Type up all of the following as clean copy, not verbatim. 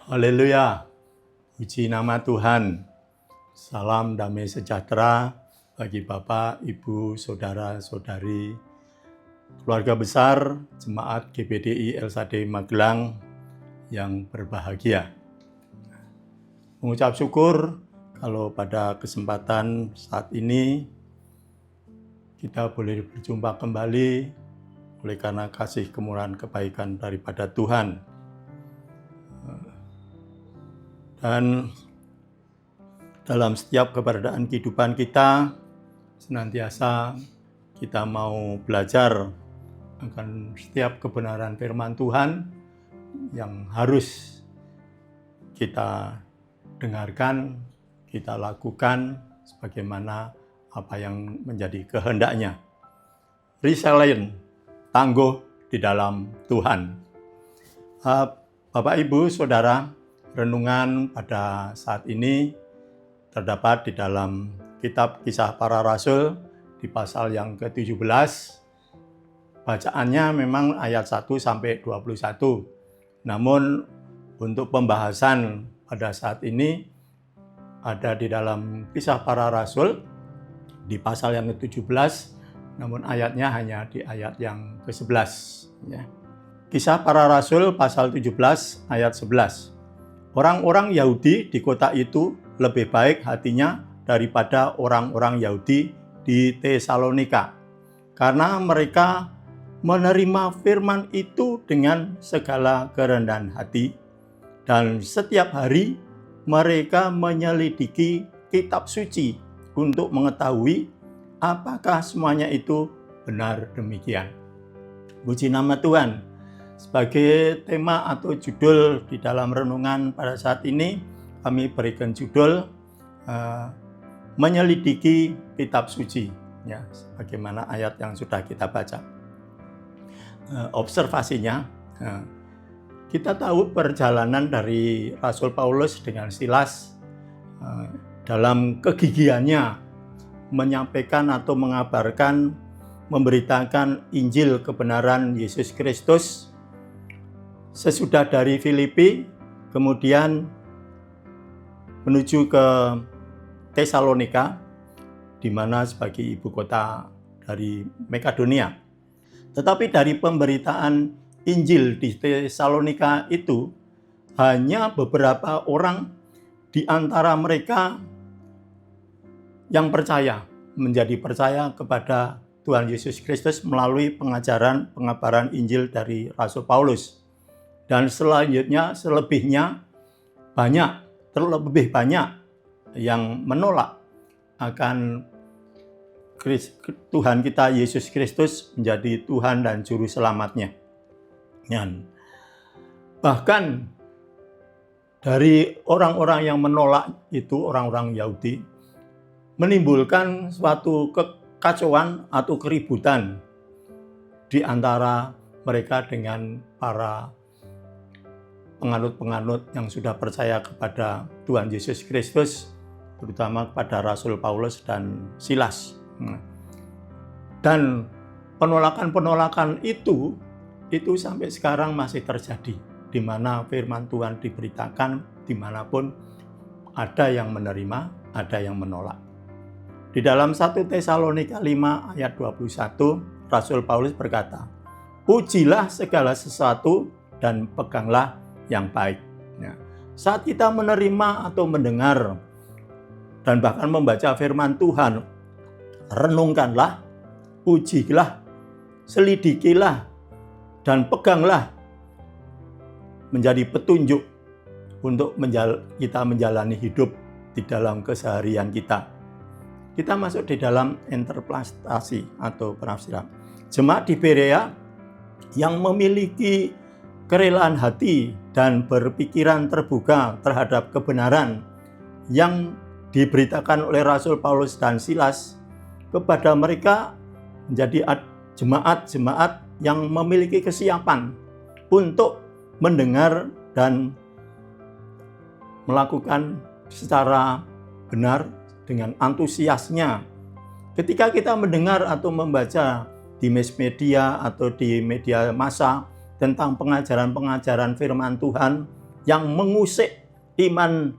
Haleluya, puji nama Tuhan. Salam damai sejahtera bagi Bapak, Ibu, Saudara-saudari, keluarga besar Jemaat GBDI LSAD Magelang yang berbahagia. Mengucap syukur kalau pada kesempatan saat ini kita boleh berjumpa kembali oleh karena kasih kemurahan kebaikan daripada Tuhan. Dan dalam setiap keberadaan kehidupan kita, senantiasa kita mau belajar akan setiap kebenaran firman Tuhan yang harus kita dengarkan, kita lakukan sebagaimana apa yang menjadi kehendaknya. Resilient, tangguh di dalam Tuhan. Bapak, Ibu, Saudara, renungan pada saat ini terdapat di dalam kitab Kisah Para Rasul di pasal yang ke-17. Bacaannya memang ayat 1 sampai 21. Namun untuk pembahasan pada saat ini ada di dalam Kisah Para Rasul di pasal yang ke-17, namun ayatnya hanya di ayat yang ke-11. Ya. Kisah Para Rasul pasal 17 ayat 11. Orang-orang Yahudi di kota itu lebih baik hatinya daripada orang-orang Yahudi di Tesalonika, karena mereka menerima firman itu dengan segala kerendahan hati, dan setiap hari mereka menyelidiki kitab suci untuk mengetahui apakah semuanya itu benar demikian. Puji nama Tuhan. Sebagai tema atau judul di dalam renungan pada saat ini, kami berikan judul menyelidiki kitab suci, ya, sebagaimana ayat yang sudah kita baca. Observasinya, kita tahu perjalanan dari Rasul Paulus dengan Silas dalam kegigihannya menyampaikan atau mengabarkan, memberitakan Injil kebenaran Yesus Kristus. Sesudah dari Filipi, kemudian menuju ke Tesalonika, di mana sebagai ibu kota dari Makedonia. Tetapi dari pemberitaan Injil di Tesalonika itu, hanya beberapa orang di antara mereka yang menjadi percaya kepada Tuhan Yesus Kristus melalui pengabaran Injil dari Rasul Paulus. Dan selanjutnya, selebihnya terlebih banyak yang menolak akan Tuhan kita Yesus Kristus menjadi Tuhan dan Juru Selamatnya. Bahkan dari orang-orang yang menolak itu, orang-orang Yahudi, menimbulkan suatu kekacauan atau keributan di antara mereka dengan para penganut-penganut yang sudah percaya kepada Tuhan Yesus Kristus, terutama kepada Rasul Paulus dan Silas. Dan penolakan-penolakan itu sampai sekarang masih terjadi, di mana firman Tuhan diberitakan, dimanapun ada yang menerima, ada yang menolak. Di dalam 1 Tesalonika 5 ayat 21, Rasul Paulus berkata, "Pujilah segala sesuatu dan peganglah yang baik." Ya. Saat kita menerima atau mendengar dan bahkan membaca firman Tuhan, renungkanlah, pujilah, selidikilah, dan peganglah menjadi petunjuk untuk kita menjalani hidup di dalam keseharian kita. Kita masuk di dalam interpretasi atau penafsiran. Jemaat di Berea yang memiliki kerelaan hati dan berpikiran terbuka terhadap kebenaran yang diberitakan oleh Rasul Paulus dan Silas, kepada mereka menjadi jemaat-jemaat yang memiliki kesiapan untuk mendengar dan melakukan secara benar dengan antusiasnya. Ketika kita mendengar atau membaca di mass media atau di media massa tentang pengajaran-pengajaran firman Tuhan, yang mengusik iman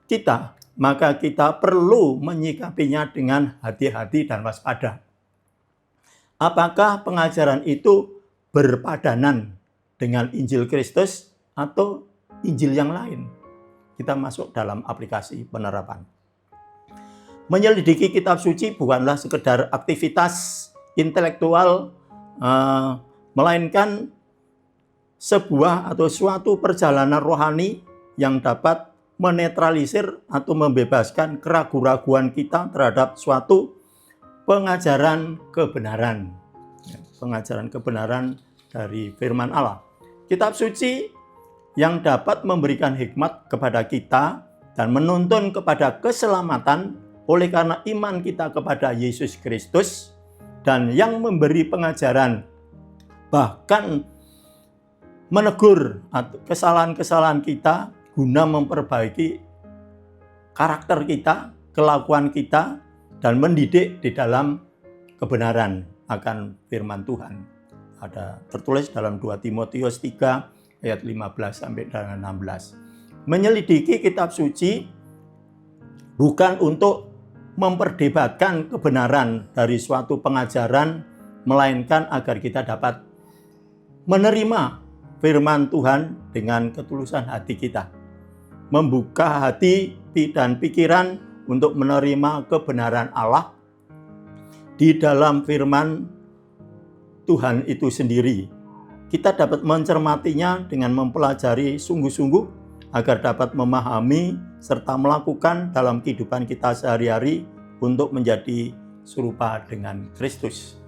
kita, maka kita perlu menyikapinya dengan hati-hati dan waspada. Apakah pengajaran itu berpadanan dengan Injil Kristus atau Injil yang lain? Kita masuk dalam aplikasi penerapan. Menyelidiki kitab suci bukanlah sekedar aktivitas intelektual, melainkan sebuah atau suatu perjalanan rohani yang dapat menetralisir atau membebaskan keraguan-raguan kita terhadap suatu pengajaran kebenaran. Pengajaran kebenaran dari firman Allah. Kitab suci yang dapat memberikan hikmat kepada kita dan menuntun kepada keselamatan oleh karena iman kita kepada Yesus Kristus, dan yang memberi pengajaran bahkan menegur kesalahan-kesalahan kita guna memperbaiki karakter kita, kelakuan kita, dan mendidik di dalam kebenaran akan firman Tuhan. Ada tertulis dalam 2 Timotius 3 ayat 15 sampai dengan 16. Menyelidiki kitab suci bukan untuk memperdebatkan kebenaran dari suatu pengajaran, melainkan agar kita dapat menerima firman Tuhan dengan ketulusan hati kita. Membuka hati dan pikiran untuk menerima kebenaran Allah di dalam firman Tuhan itu sendiri. Kita dapat mencermatinya dengan mempelajari sungguh-sungguh agar dapat memahami serta melakukan dalam kehidupan kita sehari-hari untuk menjadi serupa dengan Kristus.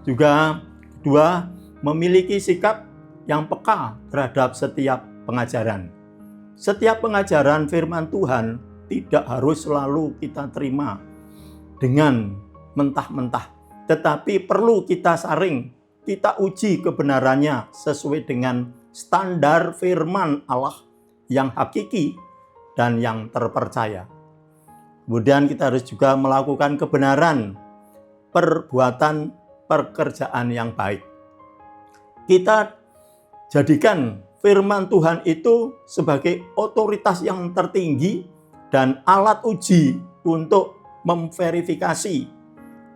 Juga kedua, memiliki sikap yang peka terhadap setiap pengajaran. Setiap pengajaran firman Tuhan tidak harus selalu kita terima dengan mentah-mentah, tetapi perlu kita saring, kita uji kebenarannya sesuai dengan standar firman Allah yang hakiki dan yang terpercaya. Kemudian kita harus juga melakukan kebenaran, perbuatan, pekerjaan yang baik. Kita jadikan firman Tuhan itu sebagai otoritas yang tertinggi dan alat uji untuk memverifikasi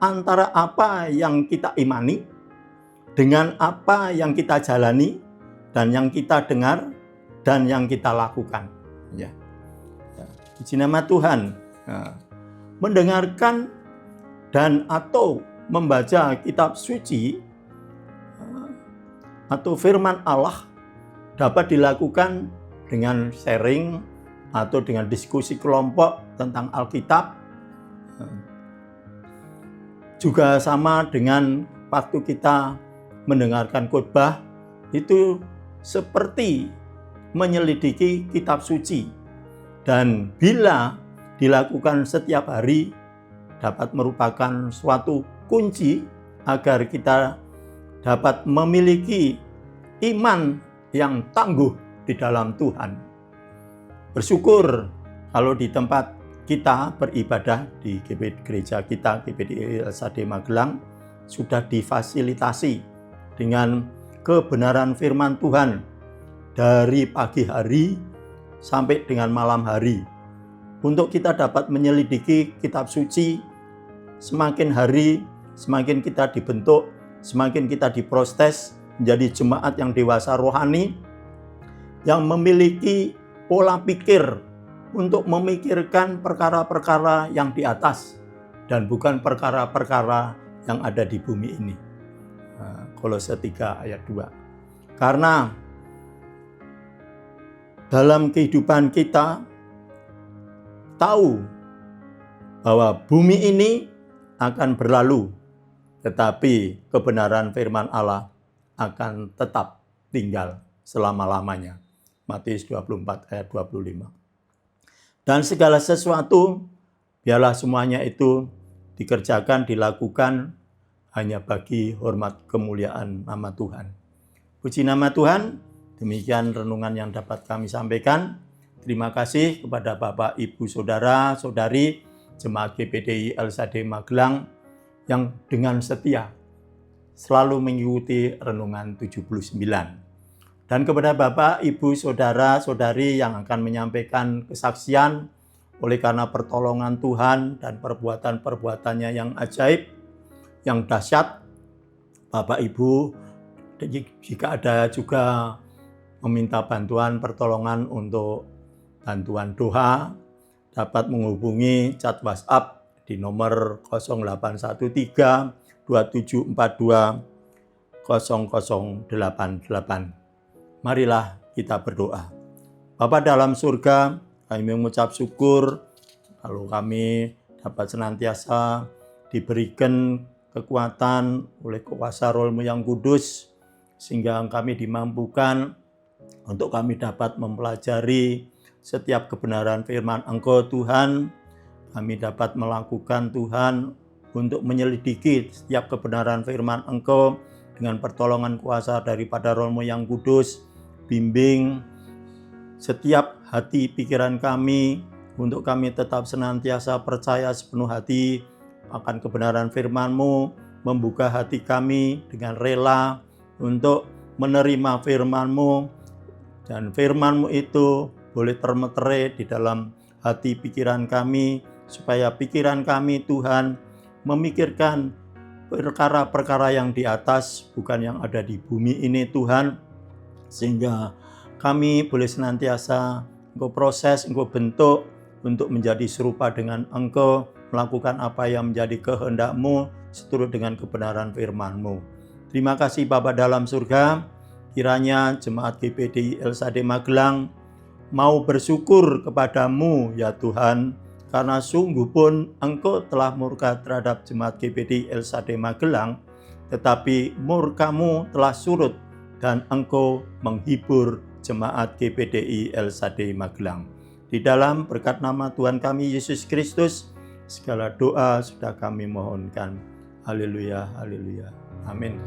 antara apa yang kita imani dengan apa yang kita jalani dan yang kita dengar dan yang kita lakukan. Puji nama Tuhan. Mendengarkan dan atau membaca kitab suci atau firman Allah dapat dilakukan dengan sharing atau dengan diskusi kelompok tentang Alkitab. Juga sama dengan waktu kita mendengarkan khotbah, itu seperti menyelidiki kitab suci, dan bila dilakukan setiap hari dapat merupakan suatu kunci agar kita dapat memiliki iman yang tangguh di dalam Tuhan. Bersyukur kalau di tempat kita beribadah di gereja kita, GPDI LSAD Magelang, sudah difasilitasi dengan kebenaran firman Tuhan dari pagi hari sampai dengan malam hari. Untuk kita dapat menyelidiki kitab suci, semakin hari semakin kita dibentuk, semakin kita diproses menjadi jemaat yang dewasa rohani, yang memiliki pola pikir untuk memikirkan perkara-perkara yang di atas dan bukan perkara-perkara yang ada di bumi ini. Kolose 3 ayat 2. Karena dalam kehidupan kita tahu bahwa bumi ini akan berlalu, tetapi kebenaran firman Allah akan tetap tinggal selama-lamanya. Matius 24 ayat 25. Dan segala sesuatu, biarlah semuanya itu dikerjakan, dilakukan hanya bagi hormat kemuliaan nama Tuhan. Puji nama Tuhan. Demikian renungan yang dapat kami sampaikan. Terima kasih kepada Bapak, Ibu, Saudara, Saudari, Jemaat GPDI LSAD Magelang yang dengan setia selalu mengikuti renungan 79. Dan kepada Bapak, Ibu, Saudara, Saudari yang akan menyampaikan kesaksian oleh karena pertolongan Tuhan dan perbuatan-perbuatannya yang ajaib, yang dahsyat, Bapak Ibu, jika ada juga meminta bantuan pertolongan untuk bantuan doa, dapat menghubungi chat WhatsApp di nomor 0813 2742 0088. Marilah kita berdoa. Bapa dalam surga, kami mengucap syukur kalau kami dapat senantiasa diberikan kekuatan oleh kuasa Roh-Mu yang kudus, sehingga kami dimampukan untuk kami dapat mempelajari setiap kebenaran firman Engkau Tuhan. Kami dapat melakukan Tuhan untuk menyelidiki setiap kebenaran firman Engkau dengan pertolongan kuasa daripada Roh-Mu yang kudus. Bimbing setiap hati pikiran kami untuk kami tetap senantiasa percaya sepenuh hati akan kebenaran firman-Mu, membuka hati kami dengan rela untuk menerima firman-Mu, dan firman-Mu itu boleh termeterai di dalam hati pikiran kami, supaya pikiran kami Tuhan memikirkan perkara-perkara yang di atas, bukan yang ada di bumi ini Tuhan, sehingga kami boleh senantiasa Engkau proses, Engkau bentuk untuk menjadi serupa dengan Engkau, melakukan apa yang menjadi kehendak-Mu seturut dengan kebenaran firman-Mu. Terima kasih Bapa dalam surga, kiranya Jemaat GPDI El Shaddai Magelang mau bersyukur kepada-Mu ya Tuhan, karena sungguh pun Engkau telah murka terhadap Jemaat GPDI El Shaddai Magelang, tetapi murka-Mu telah surut dan Engkau menghibur Jemaat GPDI El Shaddai Magelang. Di dalam berkat nama Tuhan kami Yesus Kristus, segala doa sudah kami mohonkan. Haleluya, haleluya. Amin.